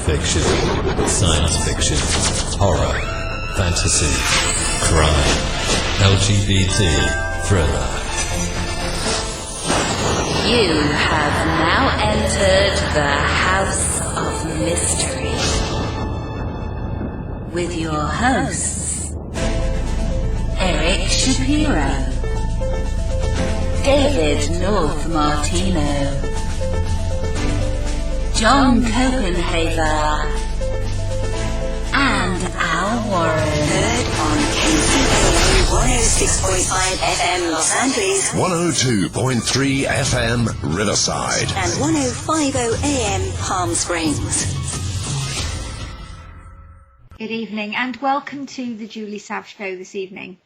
fiction, science fiction, horror, fantasy, crime, LGBT, thriller. You have now entered the House of Mystery with your hosts, Eric Shapiro, David North Martino, John Copenhaver, and Al Warren. Heard on KCAA 106.5 FM Los Angeles, 102.3 FM Riverside, and 105.0 AM Palm Springs. Good evening and welcome to the Julie Sav Show this evening.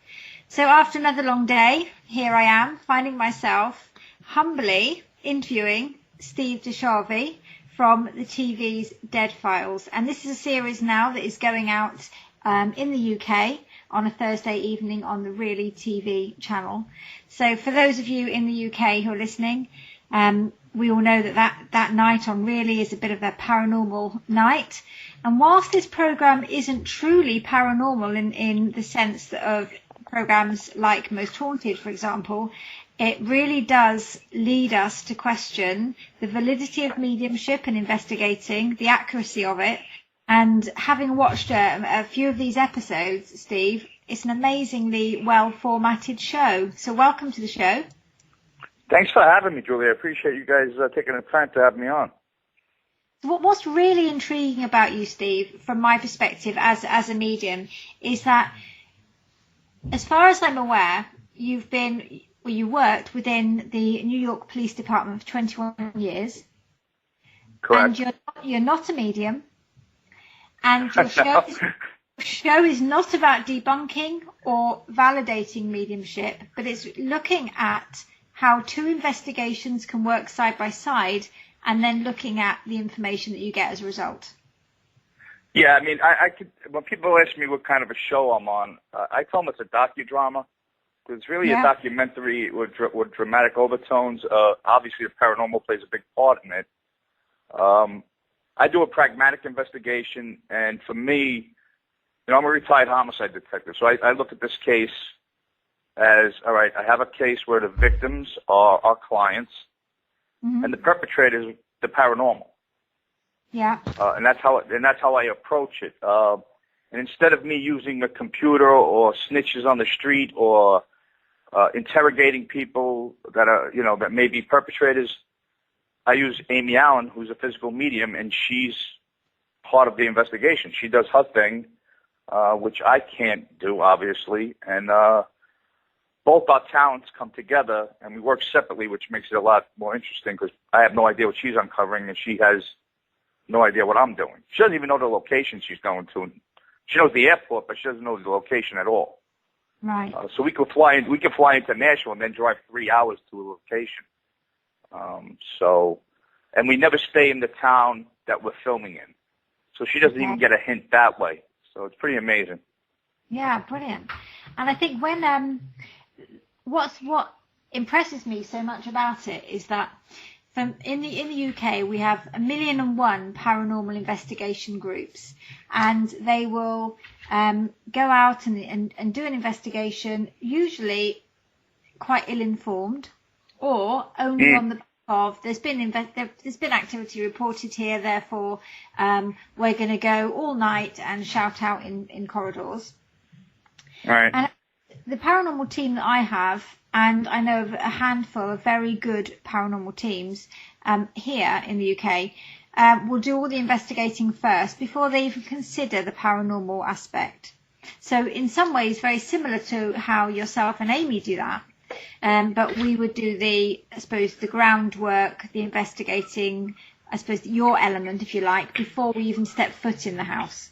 So after another long day, here I am finding myself humbly interviewing Steve DiSchiavi from the TV's Deadfiles. And this is a series now that is going out in the UK on a Thursday evening on the Really TV channel. So for those of you in the UK who are listening, we all know that night on Really is a bit of a paranormal night. And whilst this programme isn't truly paranormal in the sense of programmes like Most Haunted, for example, it really does lead us to question the validity of mediumship and investigating the accuracy of it. And having watched a few of these episodes, Steve, it's an amazingly well-formatted show. So welcome to the show. Thanks for having me, Julie. I appreciate you guys taking the time to have me on. What's really intriguing about you, Steve, from my perspective as a medium, is that, as far as I'm aware, you worked within the New York Police Department for 21 years. Correct. And you're not a medium. And your show is not about debunking or validating mediumship, but it's looking at how two investigations can work side by side and then looking at the information that you get as a result. Yeah, I mean, I could. When people ask me what kind of a show I'm on, I tell them it's a docudrama. It's really a documentary with dramatic overtones. Obviously, the paranormal plays a big part in it. I do a pragmatic investigation, and for me, I'm a retired homicide detective, so I look at this case as, all right, I have a case where the victims are our clients, and the perpetrator is the paranormal. Yeah. And that's how I approach it. And instead of me using a computer or snitches on the street or interrogating people that are, that may be perpetrators, I use Amy Allan, who's a physical medium, and she's part of the investigation. She does her thing, which I can't do, obviously, and both our talents come together, and we work separately, which makes it a lot more interesting because I have no idea what she's uncovering, and she has no idea what I'm doing. She doesn't even know the location she's going to. She knows the airport, but she doesn't know the location at all. Right. So we could fly into Nashville and then drive 3 hours to a location. And we never stay in the town that we're filming in. So she doesn't even get a hint that way. So it's pretty amazing. Yeah, brilliant. And I think when what impresses me so much about it is that in the UK we have 1,000,001 paranormal investigation groups, and they will go out and do an investigation, usually quite ill-informed, or only on the back of there's been activity reported here, therefore we're going to go all night and shout out in corridors. All right. And the paranormal team that I have, and I know of a handful of very good paranormal teams here in the UK, will do all the investigating first before they even consider the paranormal aspect. So in some ways very similar to how yourself and Amy do that. But we would do the groundwork, the investigating, your element, if you like, before we even step foot in the house.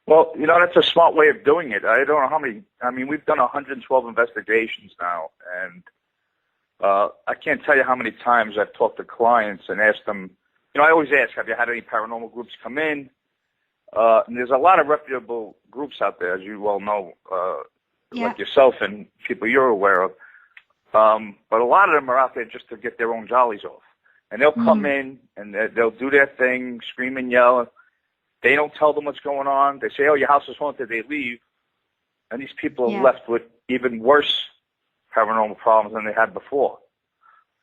Well, that's a smart way of doing it. I don't know how many. I mean, we've done 112 investigations now, and I can't tell you how many times I've talked to clients and asked them. I always ask, have you had any paranormal groups come in? And there's a lot of reputable groups out there, as you well know, like yourself and people you're aware of. But a lot of them are out there just to get their own jollies off. And they'll come in and they'll do their thing, scream and yell. They don't tell them what's going on. They say, oh, your house is haunted. They leave. And these people are left with even worse paranormal problems than they had before.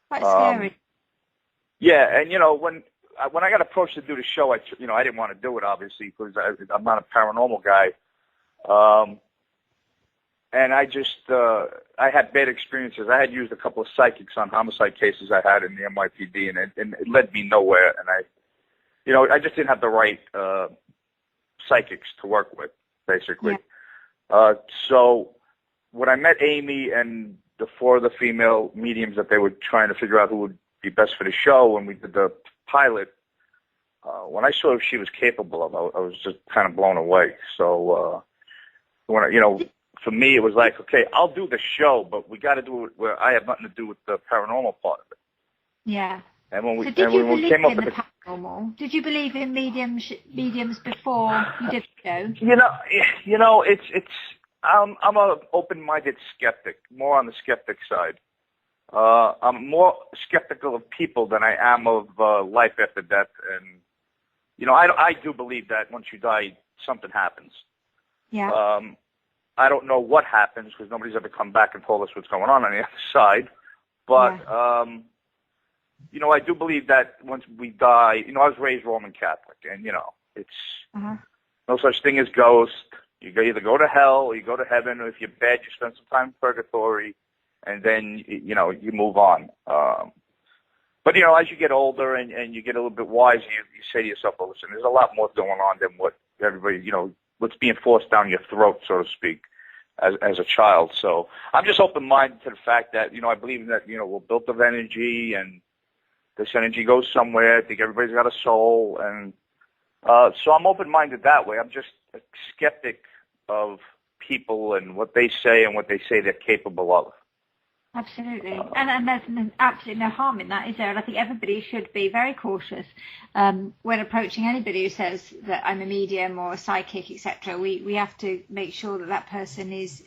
Quite scary. Yeah, and, when I got approached to do the show, I didn't want to do it, obviously, because I'm not a paranormal guy. And I just, I had bad experiences. I had used a couple of psychics on homicide cases I had in the NYPD, and it led me nowhere. And I just didn't have the right psychics to work with, basically. Yeah. So when I met Amy and the 4 of the female mediums that they were trying to figure out who would be best for the show, when we did the pilot, when I saw what she was capable of, I was just kind of blown away. So for me, it was like, okay, I'll do the show, but we got to do it where I have nothing to do with the paranormal part of it. Yeah. And when we, so did you when we believe came up in with the paranormal? Did you believe in mediums before you did the show? I'm an open-minded skeptic, more on the skeptic side. I'm more skeptical of people than I am of life after death. And, I do believe that once you die, something happens. Yeah. I don't know what happens because nobody's ever come back and told us what's going on the other side. But, I do believe that once we die, I was raised Roman Catholic, and, it's no such thing as ghosts. You either go to hell or you go to heaven, or if you're bad, you spend some time in purgatory, and then, you move on. But, as you get older and you get a little bit wiser, you say to yourself, well, listen, there's a lot more going on than what everybody, what's being forced down your throat, so to speak, as a child. So I'm just open-minded to the fact that, I believe that, we're built of energy, and this energy goes somewhere. I think everybody's got a soul. And so I'm open-minded that way. I'm just a skeptic of people and what they say and what they say they're capable of. Absolutely. And there's absolutely no harm in that, is there? And I think everybody should be very cautious when approaching anybody who says that I'm a medium or a psychic, etc. We have to make sure that person is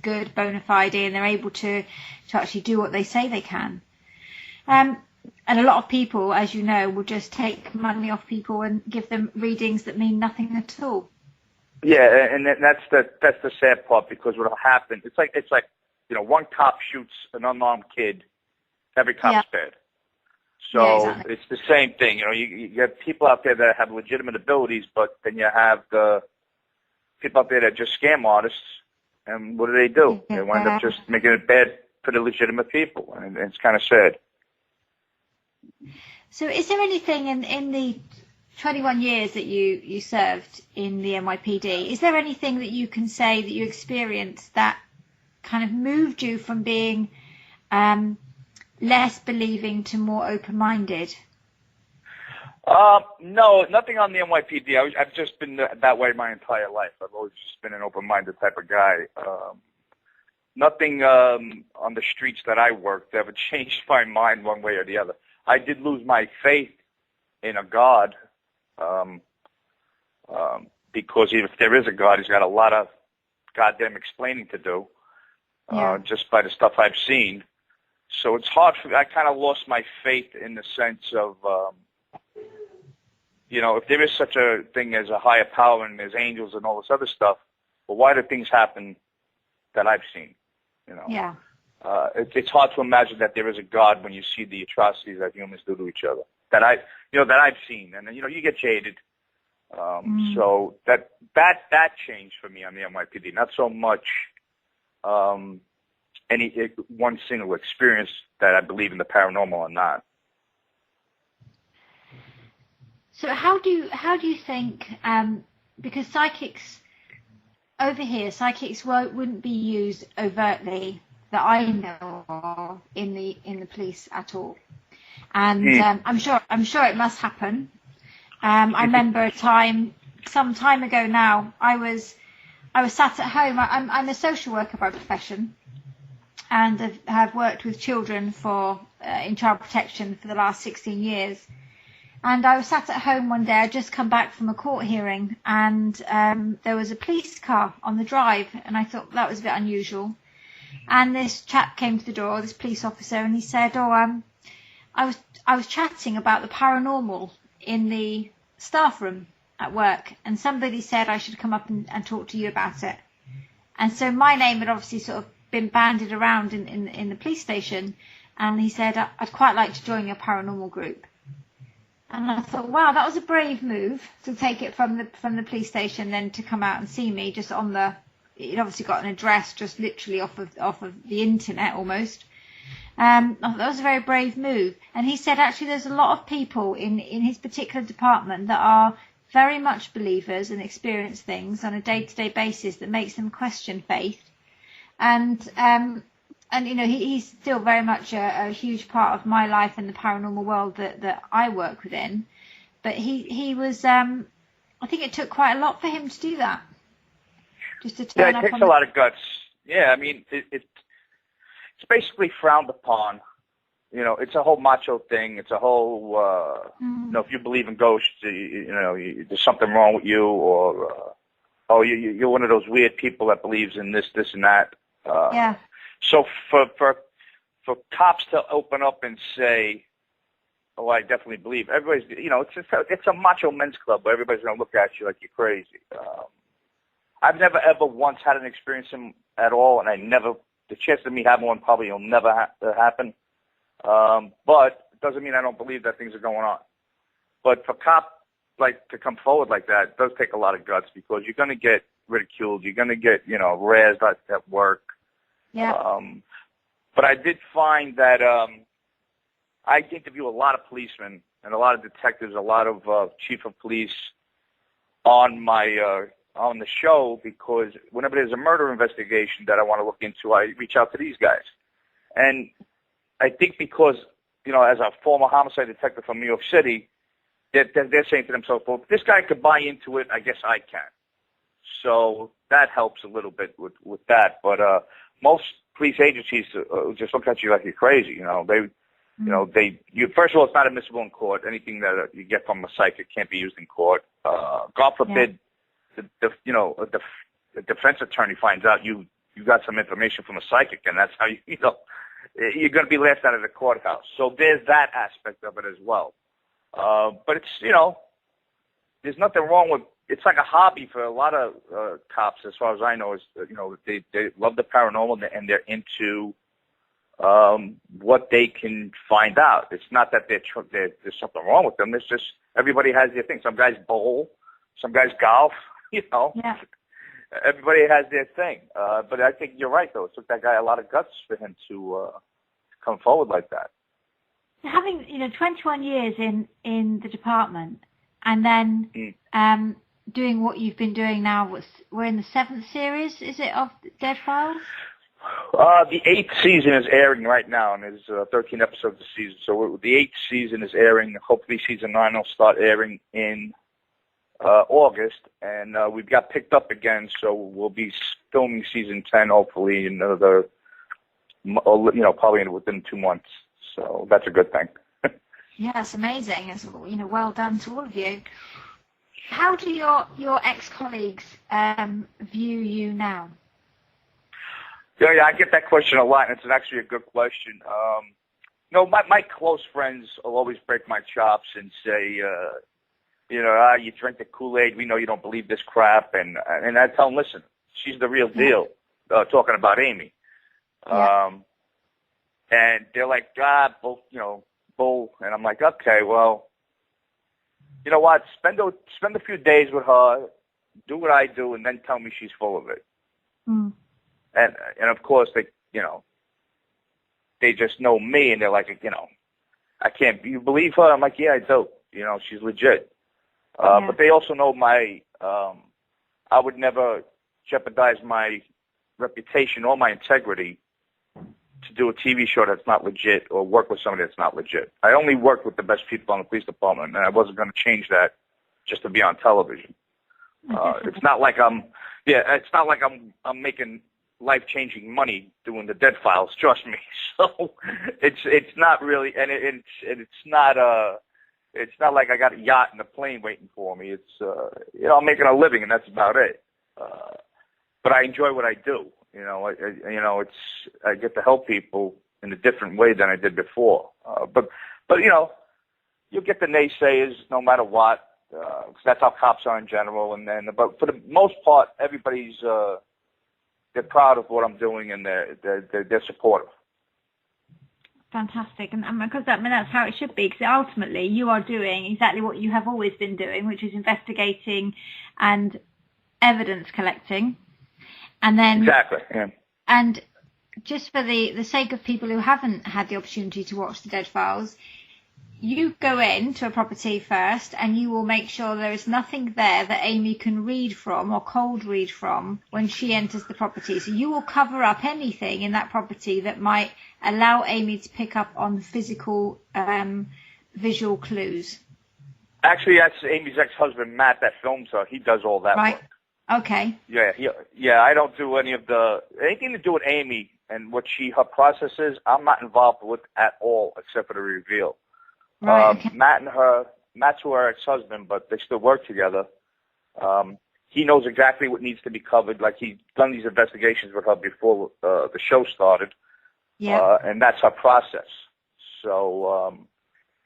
good, bona fide, and they're able to actually do what they say they can. And a lot of people, as you know, will just take money off people and give them readings that mean nothing at all. Yeah, and that's the sad part, because what'll happen, it's like one cop shoots an unarmed kid, every cop's bad. So exactly. It's the same thing. You have people out there that have legitimate abilities, but then you have the people out there that are just scam artists, and what do? They wind up just making it bad for the legitimate people, and it's kind of sad. So is there anything in the 21 years that you served in the NYPD, is there anything that you can say that you experienced that kind of moved you from being less believing to more open-minded? No, nothing on the NYPD. I've just been that way my entire life. I've always just been an open-minded type of guy. Nothing on the streets that I worked ever changed my mind one way or the other. I did lose my faith in a God, because if there is a God, he's got a lot of goddamn explaining to do, just by the stuff I've seen. So it's hard for me. I kind of lost my faith in the sense of, if there is such a thing as a higher power and there's angels and all this other stuff, well, why do things happen that I've seen? Yeah. It's hard to imagine that there is a God when you see the atrocities that humans do to each other that I've seen, and you get jaded. So that changed for me on the NYPD. Not so much any one single experience that I believe in the paranormal or not. So how do you think? Because psychics over here, wouldn't be used overtly that I know of in the police at all, and I'm sure it must happen. I remember some time ago now. I was sat at home. I'm a social worker by profession, and have worked with children in child protection for the last 16 years. And I was sat at home one day. I'd just come back from a court hearing, and there was a police car on the drive, and I thought that was a bit unusual. And this chap came to the door, this police officer, and he said, I was chatting about the paranormal in the staff room at work, and somebody said I should come up and talk to you about it. And so my name had obviously sort of been bandied around in the police station, and he said, I'd quite like to join your paranormal group. And I thought, wow, that was a brave move to take it from the police station, then to come out and see me just on the. It obviously got an address just literally off of the internet almost. I thought that was a very brave move. And he said actually there's a lot of people in his particular department that are very much believers and experience things on a day-to-day basis that makes them question faith. And you know, he's still very much a huge part of my life and the paranormal world that I work within. But he was, I think it took quite a lot for him to do that. Just to turn up. Yeah, it takes a lot of guts. Yeah, I mean, it's basically frowned upon. You know, it's a whole macho thing. It's a whole, you know, if you believe in ghosts, you know, there's something wrong with you, or, you're one of those weird people that believes in this, and that. Yeah. So for cops to open up and say, "Oh, I definitely believe," everybody's, you know, it's a macho men's club where everybody's gonna look at you like you're crazy. I've never ever once had an experience at all, and the chance of me having one probably will never happen. But it doesn't mean I don't believe that things are going on. But for cop to come forward like that, it does take a lot of guts, because you're gonna get ridiculed, you're gonna get, you know, razzed at work. Yeah. But I did find that I interview a lot of policemen and a lot of detectives, a lot of chief of police on the show, because whenever there's a murder investigation that I want to look into, I reach out to these guys. And I think because, you know, as a former homicide detective from New York City, they're saying to themselves, well, if this guy could buy into it, I guess I can. So that helps a little bit with that. But most police agencies just look at you like you're crazy. You know, first of all, it's not admissible in court. Anything that you get from a psychic can't be used in court. God forbid, the defense attorney finds out you got some information from a psychic, and that's how you're going to be laughed out of the courthouse. So there's that aspect of it as well. But it's, you know, there's nothing wrong with. It's like a hobby for a lot of cops, as far as I know. Is, you know, they love the paranormal, and they're into what they can find out. It's not that there's something wrong with them. It's just everybody has their thing. Some guys bowl, some guys golf. You know, everybody has their thing. But I think you're right, though. It took that guy a lot of guts for him to come forward like that. Having, you know, 21 years in the department, and then doing what you've been doing now, we're in the 7th series, is it, of Deadfiles? The 8th season is airing right now, and there's 13 episodes a season. So the 8th season is airing. Hopefully season 9 will start airing in August, and we've got picked up again, so we'll be filming season 10 hopefully in another, you know, probably within 2 months. So that's a good thing. Yeah, it's amazing. It's, you know, well done to all of you. How do your ex-colleagues view you now? Yeah, I get that question a lot, and it's actually a good question. You know, my close friends will always break my chops and say, you know, you drink the Kool-Aid. We know you don't believe this crap, and I tell them, listen, she's the real deal. Talking about Amy, and they're like, bull, and I'm like, okay, well, you know what? Spend a few days with her, do what I do, and then tell me she's full of it. Mm. And of course they just know me, and they're like, you know, I can't. You believe her? I'm like, yeah, I do. You know, she's legit. But they also know I would never jeopardize my reputation or my integrity to do a TV show that's not legit or work with somebody that's not legit. I only worked with the best people in the police department, and I wasn't going to change that just to be on television. It's not like I'm making life-changing money doing the Deadfiles. Trust me. So it's not really, and it's not like I got a yacht and a plane waiting for me. It's you know, I'm making a living, and that's about it. But I enjoy what I do. You know, I get to help people in a different way than I did before. But But, you'll get the naysayers no matter what. 'Cause that's how cops are in general. But for the most part, everybody's they're proud of what I'm doing, and they're supportive. Fantastic. And because that's how it should be, because ultimately you are doing exactly what you have always been doing, which is investigating and evidence collecting. And then Exactly. Yeah. And just for the sake of people who haven't had the opportunity to watch the Deadfiles, you go into a property first and you will make sure there is nothing there that Amy can read from or cold read from when she enters the property. So you will cover up anything in that property that might allow Amy to pick up on physical, visual clues. Actually, that's Amy's ex-husband, Matt, that films her. He does all that Right. work. Okay. Yeah, I don't do anything to do with Amy and what her process is. I'm not involved with at all, except for the reveal. Right. Okay. Matt's her ex-husband, but they still work together. He knows exactly what needs to be covered. Like, he's done these investigations with her before the show started. Yeah. And that's her process. So,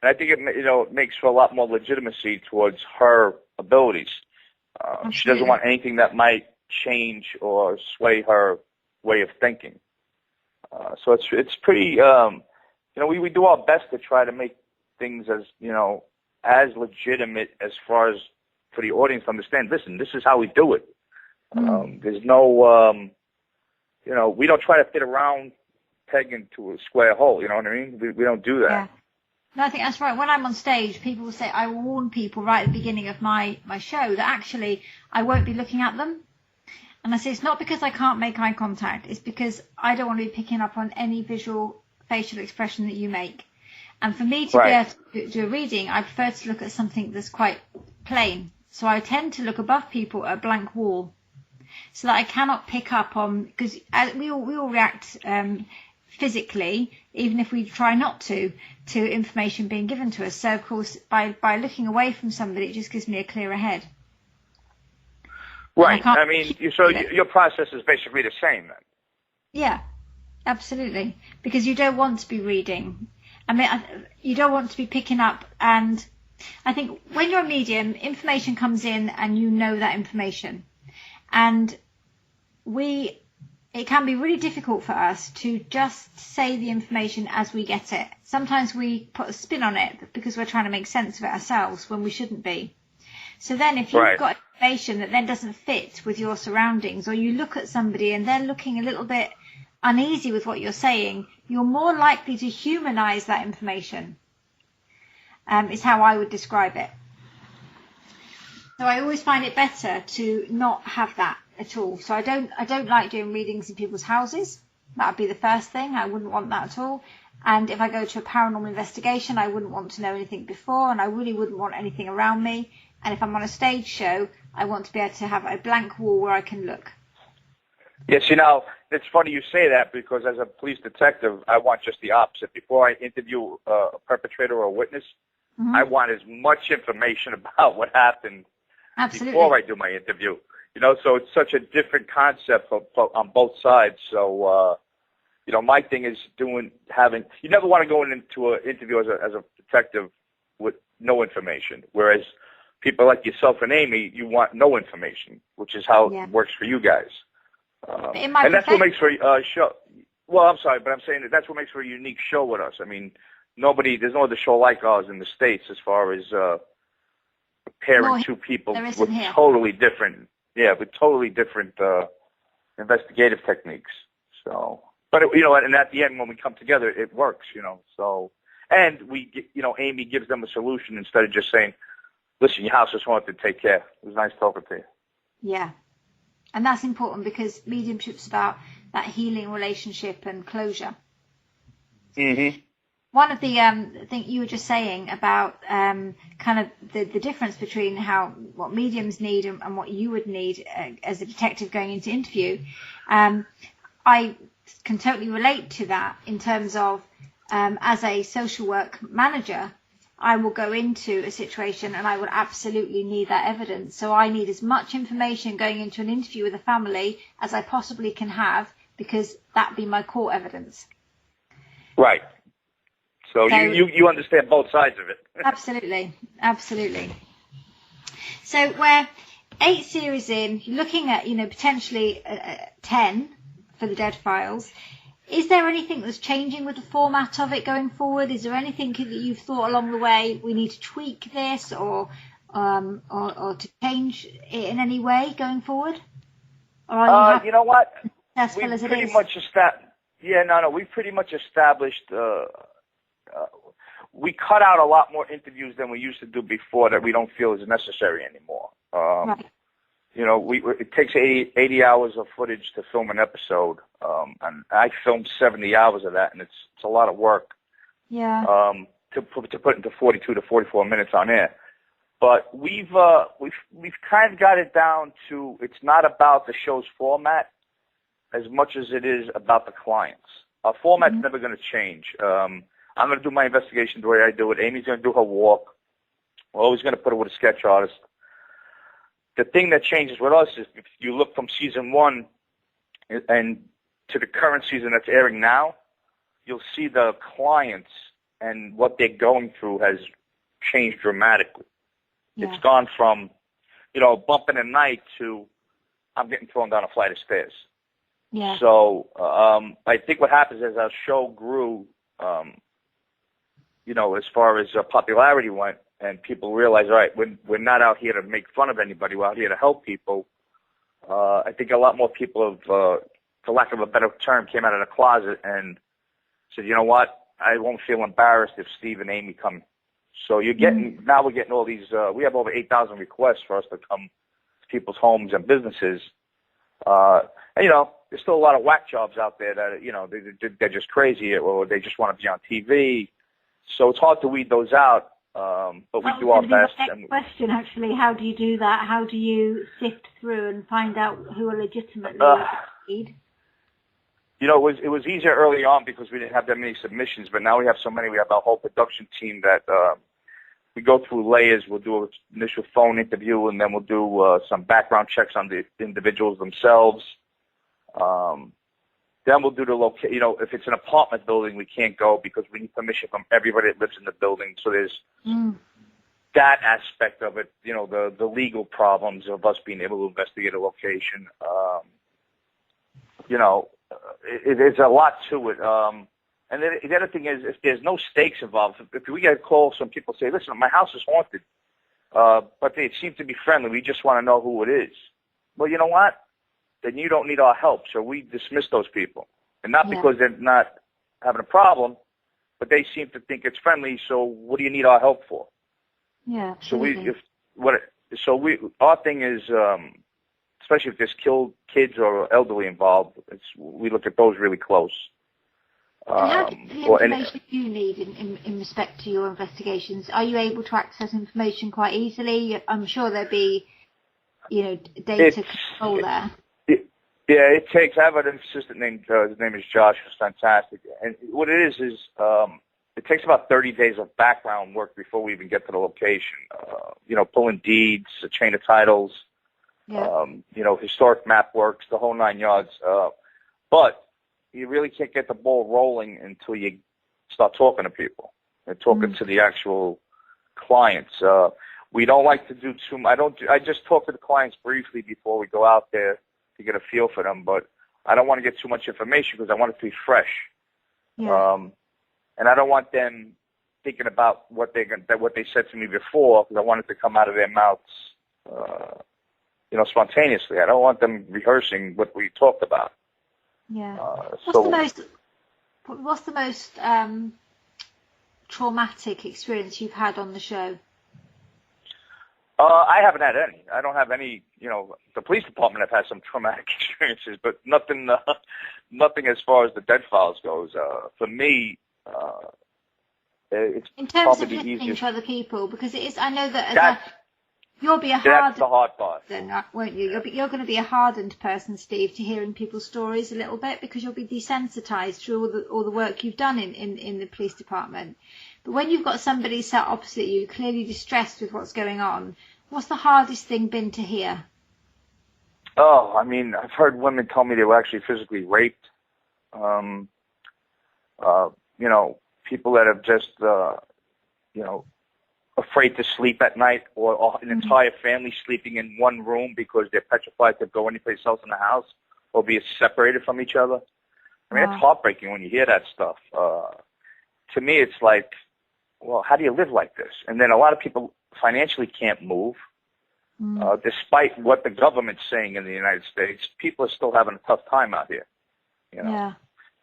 and I think it makes for a lot more legitimacy towards her abilities. She doesn't want anything that might change or sway her way of thinking. So it's pretty, we do our best to try to make things as legitimate as far as for the audience to understand. Listen, this is how we do it. There's no, we don't try to fit a round peg into a square hole. You know what I mean? We don't do that. Yeah. No, I think that's right. When I'm on stage, people will say, I will warn people right at the beginning of my show that actually I won't be looking at them. And I say, it's not because I can't make eye contact. It's because I don't want to be picking up on any visual facial expression that you make. And for me to be able to do a reading, I prefer to look at something that's quite plain. So I tend to look above people at a blank wall so that I cannot pick up on, because we all react physically, even if we try not to information being given to us. So, of course, by looking away from somebody, it just gives me a clearer head. Right. I mean, your process is basically the same then. Yeah, absolutely. Because you don't want to be reading. I mean, you don't want to be picking up. And I think when you're a medium, information comes in and you know that information. And it can be really difficult for us to just say the information as we get it. Sometimes we put a spin on it because we're trying to make sense of it ourselves when we shouldn't be. So then if you've got information that then doesn't fit with your surroundings, or you look at somebody and they're looking a little bit uneasy with what you're saying, you're more likely to humanize that information, is how I would describe it. So I always find it better to not have that at all. So I don't like doing readings in people's houses. That would be the first thing. I wouldn't want that at all. And if I go to a paranormal investigation, I wouldn't want to know anything before, and I really wouldn't want anything around me. And if I'm on a stage show, I want to be able to have a blank wall where I can look. Yes, it's funny you say that, because as a police detective, I want just the opposite. Before I interview a perpetrator or a witness, I want as much information about what happened before I do my interview. So it's such a different concept on both sides. So, my thing is you never want to go into an interview as a detective with no information, whereas people like yourself and Amy, you want no information, which is how it works for you guys. And that's what makes for a show. Well, I'm sorry, but I'm saying that's what makes for a unique show with us. I mean, there's no other show like ours in the States as far as pairing two people with totally different investigative techniques. So, but and at the end when we come together, it works. So, and we Amy gives them a solution instead of just saying, "Listen, your house is haunted. Take care. It was nice talking to you." Yeah. And that's important because mediumship's about that healing relationship and closure. Mm-hmm. One of the thing you were just saying about kind of the difference between what mediums need and what you would need as a detective going into interview, I can totally relate to that in terms of as a social work manager, I will go into a situation and I will absolutely need that evidence. So I need as much information going into an interview with a family as I possibly can have, because that be my core evidence. Right. So you understand both sides of it. Absolutely. So we're 8 series in, you're looking at, potentially 10 for the Deadfiles. Is there anything that's changing with the format of it going forward? Is there anything that you've thought along the way, we need to tweak this or to change it in any way going forward? Or are you happy, you know what? successful as it is? We've pretty much established, we cut out a lot more interviews than we used to do before that we don't feel is necessary anymore. Right. It takes 80 hours of footage to film an episode, and I filmed 70 hours of that, and it's a lot of work. Yeah. To put into 42 to 44 minutes on air. But we've kind of got it down to, it's not about the show's format as much as it is about the clients. Our format's never going to change. I'm going to do my investigation the way I do it. Amy's going to do her walk. We're always going to put it with a sketch artist. The thing that changes with us is if you look from season 1 and to the current season that's airing now, you'll see the clients and what they're going through has changed dramatically. Yeah. It's gone from, a bump in the night to I'm getting thrown down a flight of stairs. Yeah. So I think what happens is our show grew, as far as popularity went, and people realize, all right, we're not out here to make fun of anybody. We're out here to help people. I think a lot more people have, for lack of a better term, came out of the closet and said, you know what, I won't feel embarrassed if Steve and Amy come. So you're getting, now we're getting all these, we have over 8,000 requests for us to come to people's homes and businesses. And, there's still a lot of whack jobs out there that, they're just crazy or they just want to be on TV. So it's hard to weed those out. But we do our best. Next question, actually, how do you do that? How do you sift through and find out who are legitimately paid? It was easier early on because we didn't have that many submissions, but now we have so many. We have our whole production team that we go through layers. We'll do an initial phone interview, and then we'll do some background checks on the individuals themselves. Then we'll do the location. If it's an apartment building, we can't go because we need permission from everybody that lives in the building. So there's that aspect of it. The legal problems of us being able to investigate a location. There's a lot to it. And then the other thing is, if there's no stakes involved, if we get a call, some people say, listen, my house is haunted, but they seem to be friendly. We just want to know who it is. Well, you know what? Then you don't need our help. So we dismiss those people. And not because they're not having a problem, but they seem to think it's friendly. So what do you need our help for? Yeah. Absolutely. Our thing is, especially if there's killed kids or elderly involved, we look at those really close. And how do the information you need in respect to your investigations? Are you able to access information quite easily? I'm sure there'd be, data control there. It takes. I have an assistant named, his name is Josh, who's fantastic. And what it is it takes about 30 days of background work before we even get to the location. Pulling deeds, a chain of titles, historic map works, the whole 9 yards. But you really can't get the ball rolling until you start talking to people and talking to the actual clients. We don't like to do too much. I just talk to the clients briefly before we go out there to get a feel for them, but I don't want to get too much information because I want it to be fresh. Yeah. And I don't want them thinking about what they said to me before because I want it to come out of their mouths, spontaneously. I don't want them rehearsing what we talked about. Yeah. What's the most traumatic experience you've had on the show? I haven't had any. I don't have any. The police department have had some traumatic experiences, but nothing as far as the Deadfiles goes. For me, it's in terms probably of the listening easiest. to other people, because it is. I know that you'll be that's the hard part, won't you? You're going to be a hardened person, Steve, to hearing people's stories a little bit because you'll be desensitized through all the work you've done in the police department. But when you've got somebody sat opposite you, clearly distressed with what's going on, what's the hardest thing been to hear? Oh, I've heard women tell me they were actually physically raped. people that are just, afraid to sleep at night, or an entire family sleeping in one room because they're petrified to go anyplace else in the house or be separated from each other. I mean, it's heartbreaking when you hear that stuff. To me, it's like, well, how do you live like this? And then a lot of people financially can't move. Despite what the government's saying in the United States, people are still having a tough time out here. Yeah.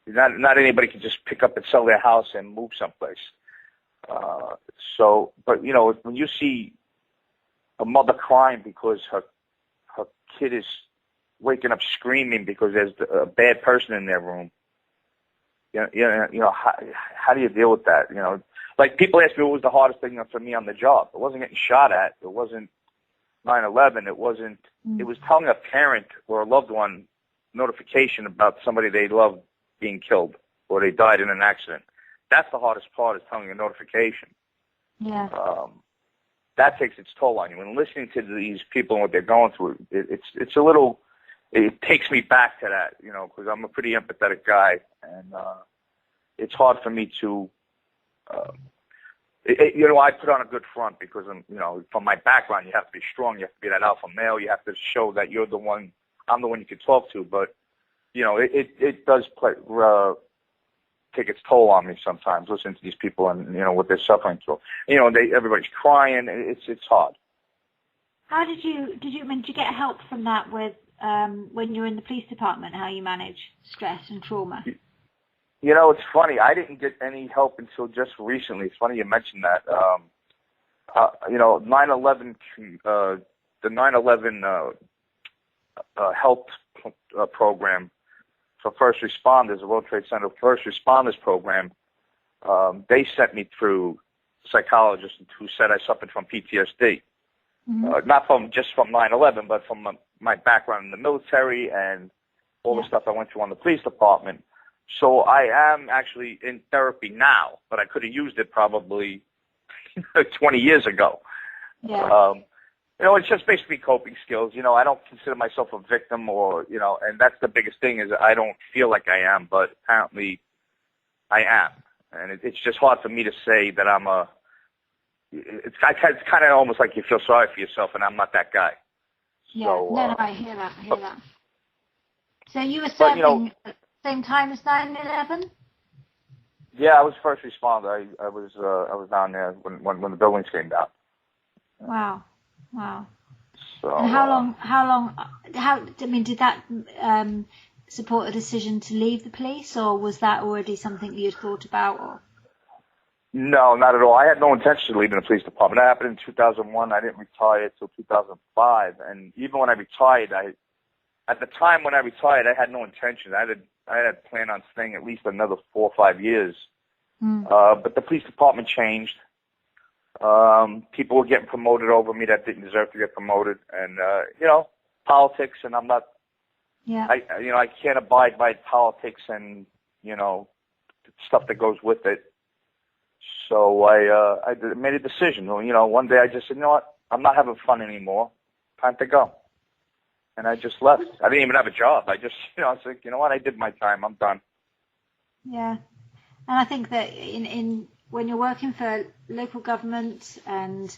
Not anybody can just pick up and sell their house and move someplace. But when you see a mother crying because her kid is waking up screaming because there's a bad person in their room, how do you deal with that? Like people ask me what was the hardest thing for me on the job. It wasn't getting shot at. It wasn't 9/11. It wasn't. It was telling a parent or a loved one notification about somebody they loved being killed or they died in an accident. That's the hardest part, is telling a notification. Yeah. That takes its toll on you. And listening to these people and what they're going through, it's a little. It takes me back to that, because I'm a pretty empathetic guy, and it's hard for me to. I put on a good front because from my background, you have to be strong. You have to be that alpha male. You have to show that you're the one. I'm the one you can talk to. But it does take its toll on me sometimes, listening to these people and what they're suffering through. Everybody's crying. It's hard. How did you get help from that with when you're in the police department? How you manage stress and trauma? It's funny. I didn't get any help until just recently. It's funny you mentioned that. 9/11, the 9/11 health program for first responders, the World Trade Center First Responders program, they sent me through psychologists who said I suffered from PTSD. Not from 9/11, but from my background in the military and all the stuff I went through on the police department. So I am actually in therapy now, but I could have used it probably 20 years ago. Yeah. It's just basically coping skills. I don't consider myself a victim and that's the biggest thing, is I don't feel like I am, but apparently I am. And it's just hard for me to say that I'm it's kind of almost like you feel sorry for yourself, and I'm not that guy. Yeah, so, I hear that. So you were serving at the same time as 9/11? Yeah, I was first responder. I was down there when the buildings came down. Wow. So, and did that support a decision to leave the police, or was that already something you had thought about? Or? No, not at all. I had no intention of leaving the police department. That happened in 2001. I didn't retire until 2005. And even when I retired, at the time when I retired, I had no intention. I had planned on staying at least another 4 or 5 years. But the police department changed. People were getting promoted over me that didn't deserve to get promoted, and politics. And I'm not. Yeah. I can't abide by politics and stuff that goes with it. So I made a decision. One day I just said, I'm not having fun anymore. Time to go. And I just left. I didn't even have a job. I just, I was like, I did my time. I'm done. Yeah. And I think that in when you're working for local government and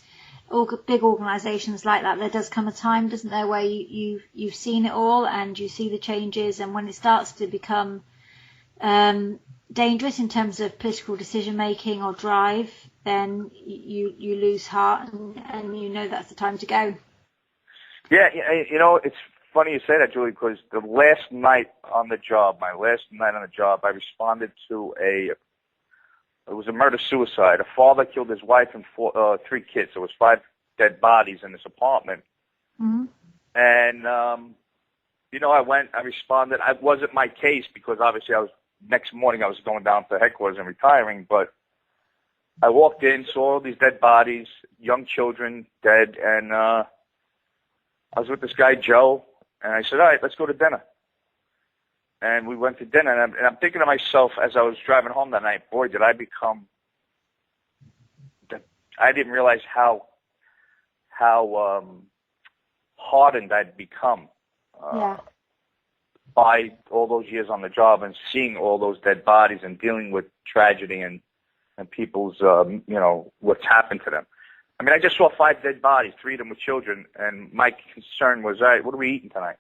big organisations like that, there does come a time, doesn't there, where you've seen it all and you see the changes, and when it starts to become dangerous in terms of political decision making or drive, then you lose heart, and that's the time to go. Yeah, it's funny you say that, Julie, because the last night on the job, I responded to it was a murder-suicide. A father killed his wife and 3 kids. There was 5 dead bodies in this apartment. Mm-hmm. And, I responded. It wasn't my case because obviously next morning I was going down to headquarters and retiring, but I walked in, saw all these dead bodies, young children dead, and I was with this guy, Joe, and I said, all right, let's go to dinner. And we went to dinner, and I'm thinking to myself as I was driving home that night, boy, did I become... I didn't realize how hardened I'd become by all those years on the job and seeing all those dead bodies and dealing with tragedy. And and people's, what's happened to them. I mean, I just saw 5 dead bodies, 3 of them with children, and my concern was, all right, what are we eating tonight?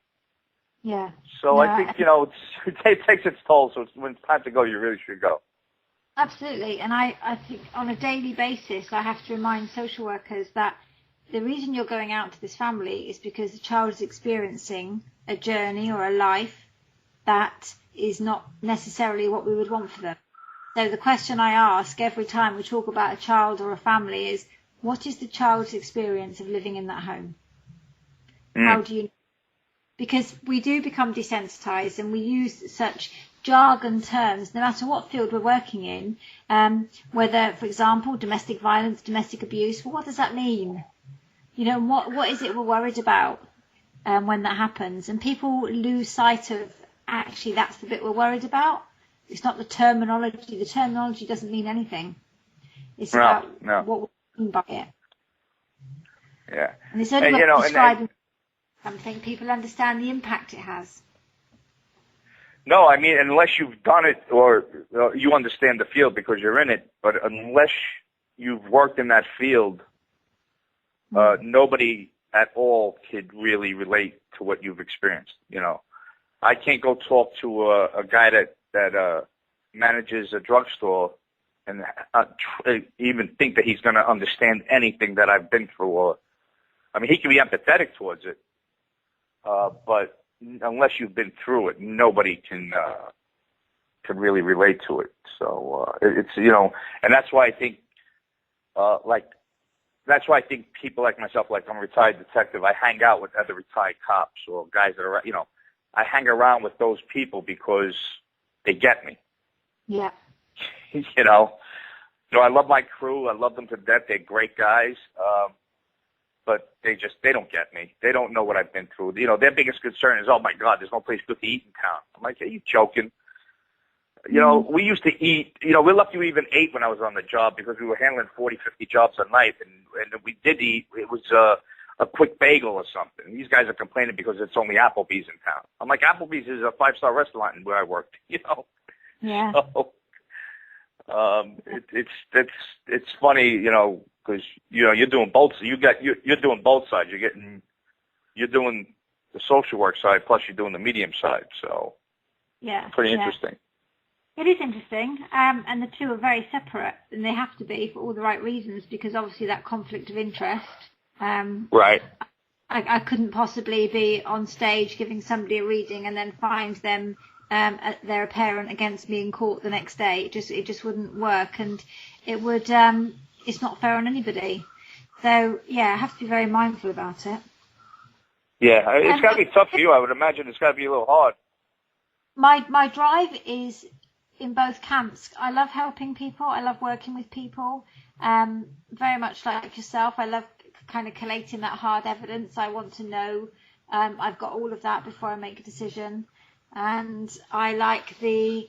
Yeah. So I think, it takes its toll, so when it's time to go, you really should go. Absolutely. And I think on a daily basis, I have to remind social workers that the reason you're going out to this family is because the child is experiencing a journey or a life that is not necessarily what we would want for them. So the question I ask every time we talk about a child or a family is, what is the child's experience of living in that home? How do you... Because we do become desensitized and we use such jargon terms, no matter what field we're working in, whether, for example, domestic violence, domestic abuse, well, what does that mean? What is it we're worried about when that happens? And people lose sight of, actually, that's the bit we're worried about. It's not the terminology. The terminology doesn't mean anything. It's about what we mean by it. Yeah. And it's only when describing something, people understand the impact it has. No, I mean, unless you've done it or you understand the field because you're in it, but unless you've worked in that field, nobody at all could really relate to what you've experienced. I can't go talk to a guy that manages a drugstore and even think that he's going to understand anything that I've been through. He can be empathetic towards it, but unless you've been through it, nobody can really relate to it. So it's and that's why I think that's why I think people like myself, like I'm a retired detective, I hang out with other retired cops or guys that are I hang around with those people because they get me. Yeah. I love my crew. I love them to death. They're great guys. But they don't get me. They don't know what I've been through. Their biggest concern is, oh my God, there's no place good to eat in town. I'm like, are you joking? We used to eat, we're lucky we even ate when I was on the job because we were handling 40, 50 jobs a night. And we did eat. It was a quick bagel or something. These guys are complaining because it's only Applebee's in town. I'm like, Applebee's is a 5-star restaurant where I worked, Yeah. So, it's funny, because you're doing both. You're doing both sides. You're doing the social work side, plus you're doing the medium side. So yeah, pretty interesting. It is interesting, and the two are very separate, and they have to be for all the right reasons, because obviously that conflict of interest. Right. I couldn't possibly be on stage giving somebody a reading and then find them they're a parent against me in court the next day. It just wouldn't work, and it would. It's not fair on anybody. So yeah, I have to be very mindful about it. Yeah, it's got to be tough for you. I would imagine it's got to be a little hard. My drive is in both camps. I love helping people. I love working with people. Very much like yourself, I love kind of collating that hard evidence. I want to know I've got all of that before I make a decision. And I like the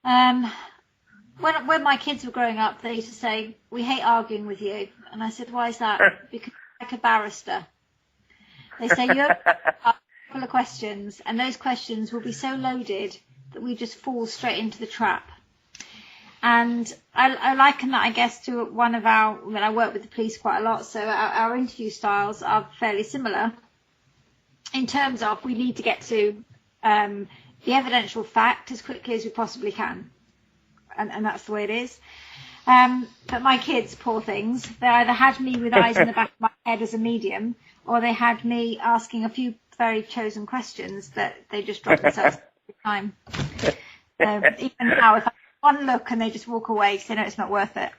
when my kids were growing up, they used to say, "We hate arguing with you," and I said, "Why is that?" Because you're like a barrister. They say you have a couple of questions, and those questions will be so loaded that we just fall straight into the trap. And I liken that, I guess, to one of our. I work with the police quite a lot, so our interview styles are fairly similar. In terms of, we need to get to the evidential fact as quickly as we possibly can. And that's the way it is. But my kids, poor things, they either had me with eyes in the back of my head as a medium, or they had me asking a few very chosen questions that they just dropped themselves every time. Even now, if I have one look and they just walk away, because they know it's not worth it.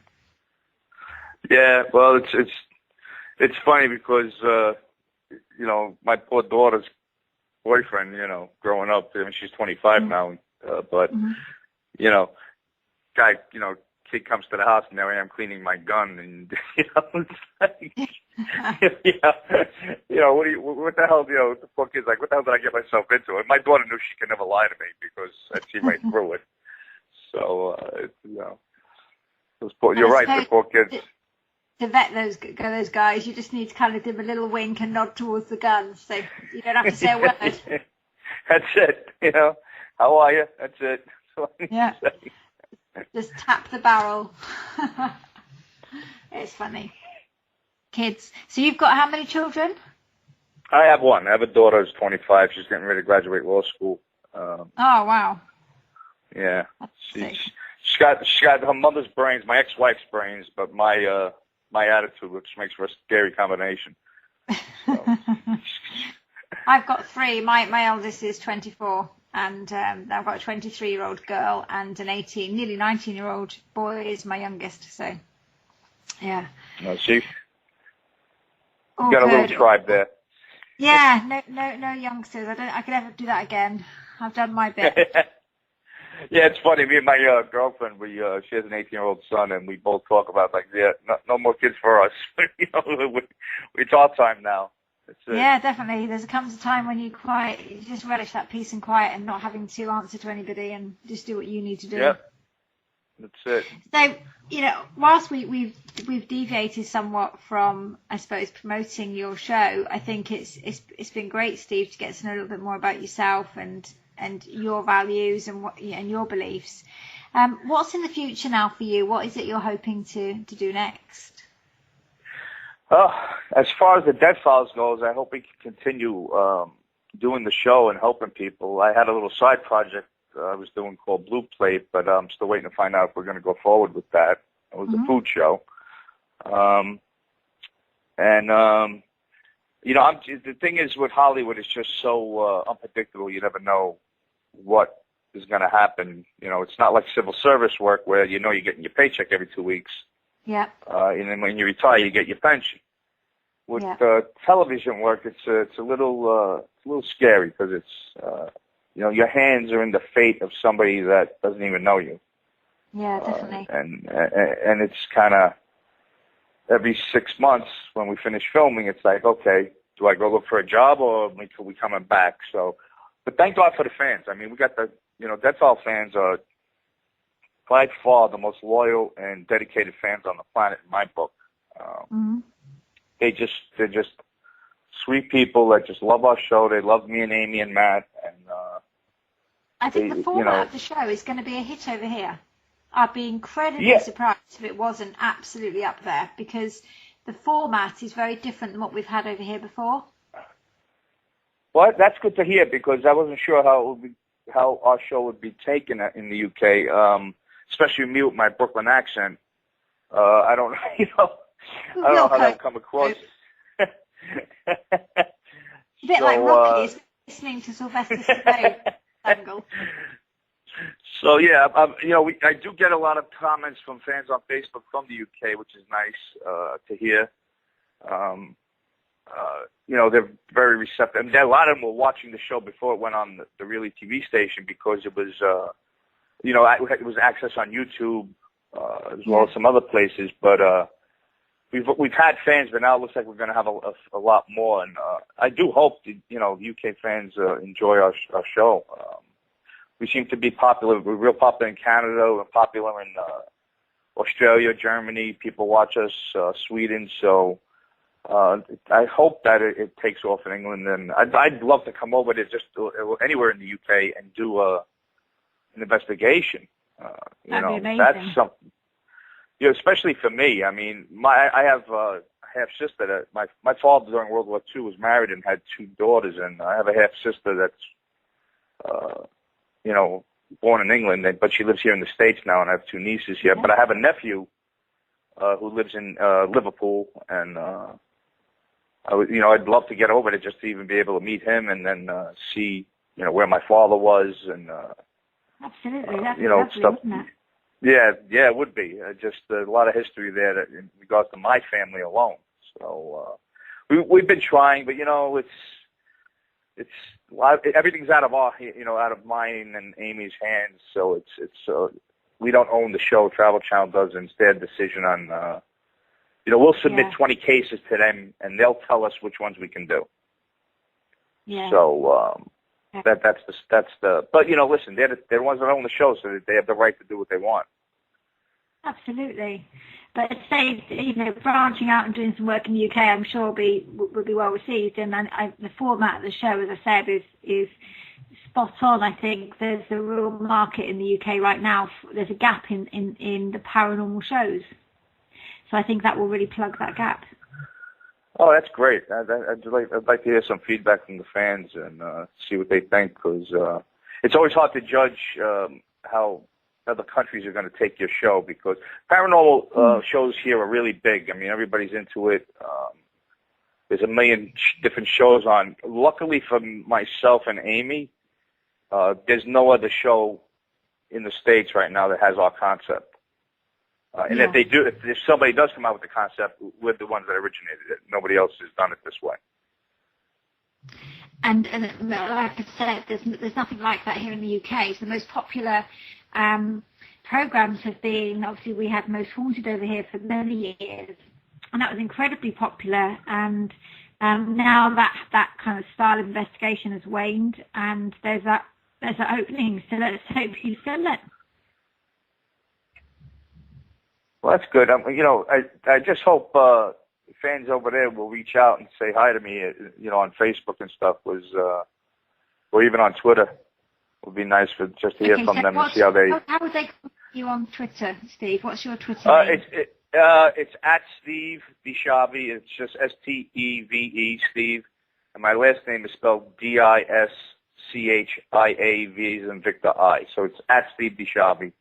Yeah, well, it's funny because my poor daughter's boyfriend, growing up, she's 25 now, but guy, kid comes to the house and there I am cleaning my gun, and it's like, what the hell, the poor kid's like, what the hell did I get myself into? And my daughter knew she could never lie to me because I'd see right through it. So, you're right, the poor kids. To vet those guys, you just need to kind of give them a little wink and nod towards the guns, so you don't have to say a word. That's it. How are you? That's it. Yeah. Just tap the barrel. It's funny. Kids. So you've got how many children? I have one. I have a daughter who's 25. She's getting ready to graduate law school. Oh, wow. Yeah. She's got her mother's brains, my ex-wife's brains, but my attitude, which makes for a scary combination. So. I've got three. My eldest is 24, and I've got a 23-year-old girl and an 18, nearly 19-year-old boy is my youngest. So, yeah. No, see, All got a good. little tribe there. Yeah, no youngsters. I could ever do that again. I've done my bit. Yeah, it's funny. Me and my girlfriend, she has an 18-year-old son, and we both talk about no more kids for us. It's our time now. Yeah, definitely. There comes a time when you just relish that peace and quiet and not having to answer to anybody and just do what you need to do. Yeah, that's it. So, whilst we've deviated somewhat from, I suppose, promoting your show, I think it's been great, Steve, to get to know a little bit more about yourself and your values and your beliefs. What's in the future now for you? What is it you're hoping to do next? As far as the Deadfiles goes, I hope we can continue doing the show and helping people. I had a little side project I was doing called Blue Plate, but I'm still waiting to find out if we're going to go forward with that. It was a food show. The thing is with Hollywood, it's just so unpredictable. You never know what is going to happen. It's not like civil service work where you're getting your paycheck every 2 weeks. Yeah. And then when you retire, you get your pension. With television work, it's a little scary because it's your hands are in the fate of somebody that doesn't even know you. Yeah, definitely. And it's kind of every 6 months when we finish filming, it's like, okay, do I go look for a job or are we coming back? So, but thank God for the fans. I mean, we got Deadfile fans are by far the most loyal and dedicated fans on the planet in my book. They're just sweet people that just love our show. They love me and Amy and Matt. And I think the format of the show is going to be a hit over here. I'd be incredibly surprised if it wasn't absolutely up there because the format is very different than what we've had over here before. Well, that's good to hear because I wasn't sure how our show would be taken in the UK, especially me with my Brooklyn accent. I don't know how that would come across. A bit like Rocky is listening to Sylvester Stallone angle. So yeah, I do get a lot of comments from fans on Facebook from the UK, which is nice to hear. They're very receptive. And a lot of them were watching the show before it went on the Really TV station because it was, it was access on YouTube as well as some other places. But we've had fans, but now it looks like we're going to have a lot more. And I do hope that, UK fans enjoy our show. We seem to be popular. We're real popular in Canada. We're popular in Australia, Germany. People watch us, Sweden. So I hope that it takes off in England. And I'd love to come over to just anywhere in the UK and do an investigation. That'd be amazing. That's something. Especially for me. I mean, I have a half sister that my father during World War II was married and had 2 daughters, and I have a half sister that's born in England, but she lives here in the States now, and I have 2 nieces here. But I have a nephew who lives in Liverpool, and I'd love to get over to just to even be able to meet him and then see where my father was and absolutely, that's lovely, stuff. Wouldn't it? Yeah, it would be. Just a lot of history there that in regards to my family alone. So we've been trying, but it's everything's out of out of mine and Amy's hands. So it's we don't own the show. Travel Channel does. Instead, decision on we'll submit 20 cases to them, and they'll tell us which ones we can do. Yeah. So that's the. But listen, they're the ones that own the show, so they have the right to do what they want. Absolutely. But say, branching out and doing some work in the UK, I'm sure will be well received. And the format of the show, as I said, is spot on. I think there's a real market in the UK right now. There's a gap in the paranormal shows. So I think that will really plug that gap. Oh, that's great. I'd like to hear some feedback from the fans and see what they think, because it's always hard to judge how other countries are going to take your show, because paranormal shows here are really big. I mean, everybody's into it. There's a million different shows on. Luckily for myself and Amy, there's no other show in the States right now that has our concept. And if they do, if somebody does come out with the concept, we're the ones that originated it. Nobody else has done it this way. And like I said, there's nothing like that here in the UK. So the most popular programs have been, obviously we had Most Haunted over here for many years, and that was incredibly popular. And now that kind of style of investigation has waned, and there's that opening. So let's hope you fill it. Well, that's good. I just hope fans over there will reach out and say hi to me, on Facebook and stuff, or even on Twitter. It would be nice just to hear from them and see how they. How would they contact you on Twitter, Steve? What's your Twitter name? It's at Steve DiSchiavi. It's just STEVE, Steve, and my last name is spelled DISCHIAV as in Victor I. So it's at Steve DiSchiavi.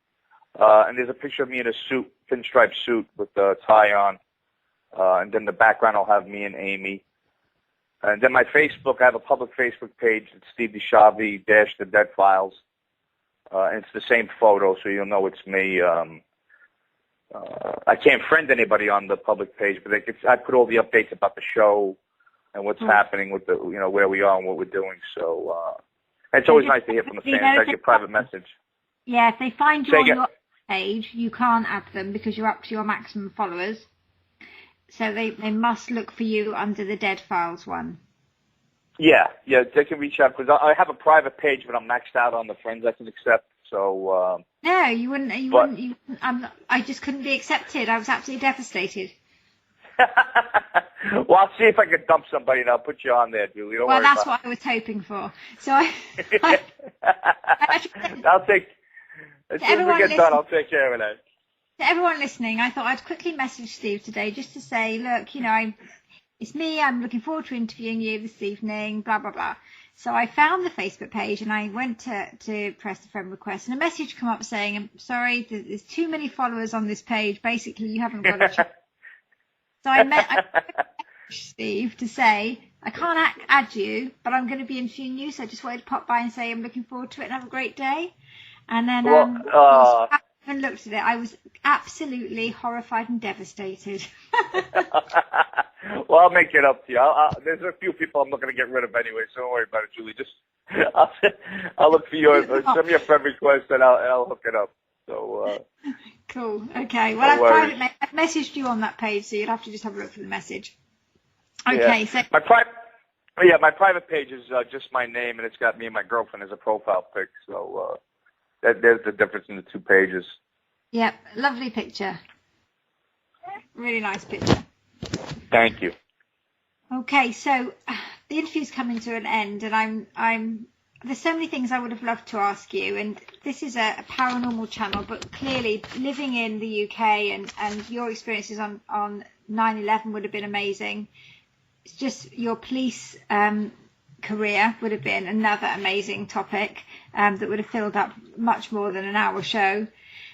And there's a picture of me in a suit, pinstripe suit with a tie on. And then the background will have me and Amy. And then my Facebook, I have a public Facebook page. It's Steve DiSchiavi - the Deadfiles. And it's the same photo, so you'll know it's me. I can't friend anybody on the public page, but I put all the updates about the show and what's happening with the, where we are and what we're doing. So it's always nice to hear from the fans. I get private message. Yeah, if they find you on your page, you can't add them because you're up to your maximum followers. So they must look for you under the Deadfiles one. Yeah, they can reach out, because I have a private page, but I'm maxed out on the friends I can accept. So no, you wouldn't. I just couldn't be accepted. I was absolutely devastated. Well, I'll see if I can dump somebody and I'll put you on there, Julie. Don't worry that's about what I was hoping for. So I'll take. As soon as we get done, I'll take care of that. To everyone listening, I thought I'd quickly message Steve today just to say, look, it's me. I'm looking forward to interviewing you this evening. Blah blah blah. So I found the Facebook page and I went to press the friend request, and a message came up saying, "I'm sorry, there's too many followers on this page. Basically, you haven't got a chance." So I messaged Steve to say, I can't add you, but I'm going to be interviewing you, so I just wanted to pop by and say I'm looking forward to it and have a great day. And then I haven't looked at it. I was absolutely horrified and devastated. Well, I'll make it up to you. There's a few people I'm looking to get rid of anyway, so don't worry about it, Julie. Just I'll look for you. Send me a friend request and I'll hook it up. So cool. Okay. Well, I've messaged you on that page, so you'll have to just have a look for the message. Okay. Yeah. So my private page is just my name, and it's got me and my girlfriend as a profile pic. So there's the difference in the two pages. Yep. Lovely picture. Really nice picture. Thank you. Okay, so the interview's coming to an end, and there's so many things I would have loved to ask you, and this is a paranormal channel, but clearly living in the UK and your experiences on 9/11 would have been amazing. It's just your police career would have been another amazing topic that would have filled up much more than an hour show.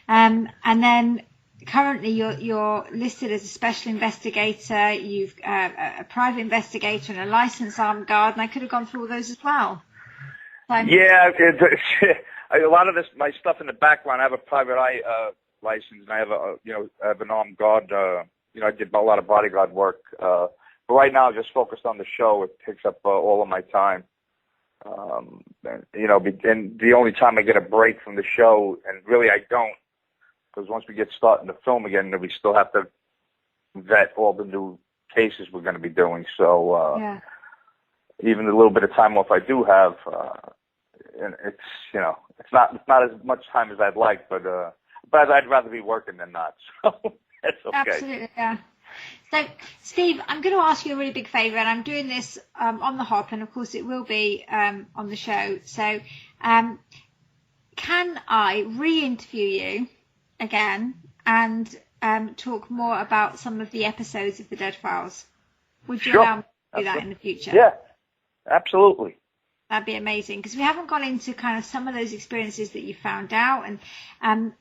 And then currently you're listed as a special investigator, you've a private investigator and a licensed armed guard, and I could have gone through all those as well. Yeah, a lot of this, my stuff in the background, I have a private eye license, and I have I have an armed guard. I did a lot of bodyguard work. But right now, I'm just focused on the show. It takes up all of my time. And the only time I get a break from the show, and really I don't, because once we get started to film again, then we still have to vet all the new cases we're going to be doing. So even the little bit of time off I do have, and it's not as much time as I'd like, but I'd rather be working than not. So that's okay. Absolutely, yeah. So, Steve, I'm going to ask you a really big favour, and I'm doing this on the hop, and of course it will be on the show. So, can I re-interview you again and talk more about some of the episodes of the Deadfiles? Would you allow me to do that in the future? Yeah, absolutely. That'd be amazing, because we haven't gone into kind of some of those experiences that you found out, and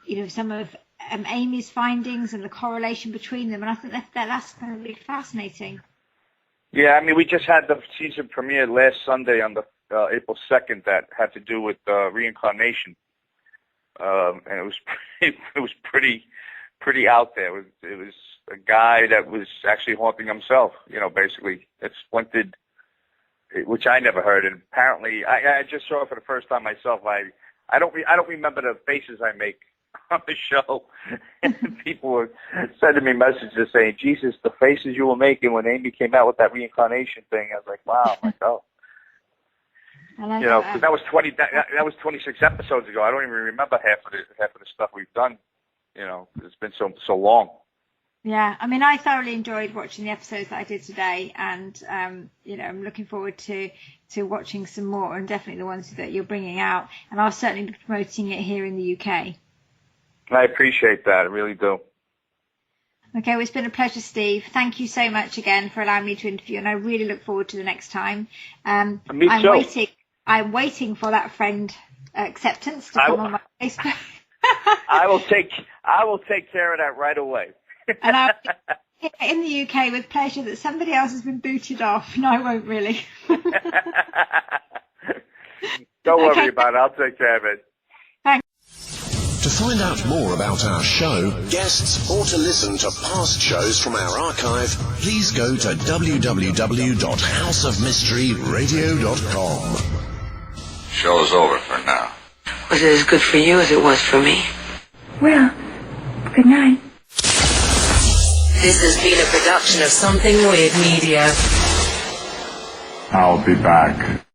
you know, some of Amy's findings and the correlation between them, and I think that's going to be fascinating. Yeah, I mean, we just had the season premiere last Sunday on the April 2nd that had to do with reincarnation, and it was pretty out there. It was a guy that was actually haunting himself. You know, basically, it splintered, which I never heard, and apparently I just saw it for the first time myself. I don't remember the faces I make on the show. And people were sending me messages saying, "Jesus, the faces you were making when Amy came out with that reincarnation thing." I was like, "Wow!" I'm like, "Oh." You know, cause that was 26 episodes ago. I don't even remember half of the stuff we've done. You know, it's been so long. Yeah, I mean, I thoroughly enjoyed watching the episodes that I did today, and you know, I'm looking forward to watching some more, and definitely the ones that you're bringing out. And I'll certainly be promoting it here in the UK. I appreciate that. I really do. Okay, well, it's been a pleasure, Steve. Thank you so much again for allowing me to interview, and I really look forward to the next time. Me too. I'm waiting for that friend acceptance to come on my Facebook. I will take care of that right away. And I'll be in the UK with pleasure that somebody else has been booted off. No, I won't really. Don't worry about it. I'll take care of it. To find out more about our show, guests, or to listen to past shows from our archive, please go to www.houseofmysteryradio.com. Show's over for now. Was it as good for you as it was for me? Well, good night. This has been a production of Something Weird Media. I'll be back.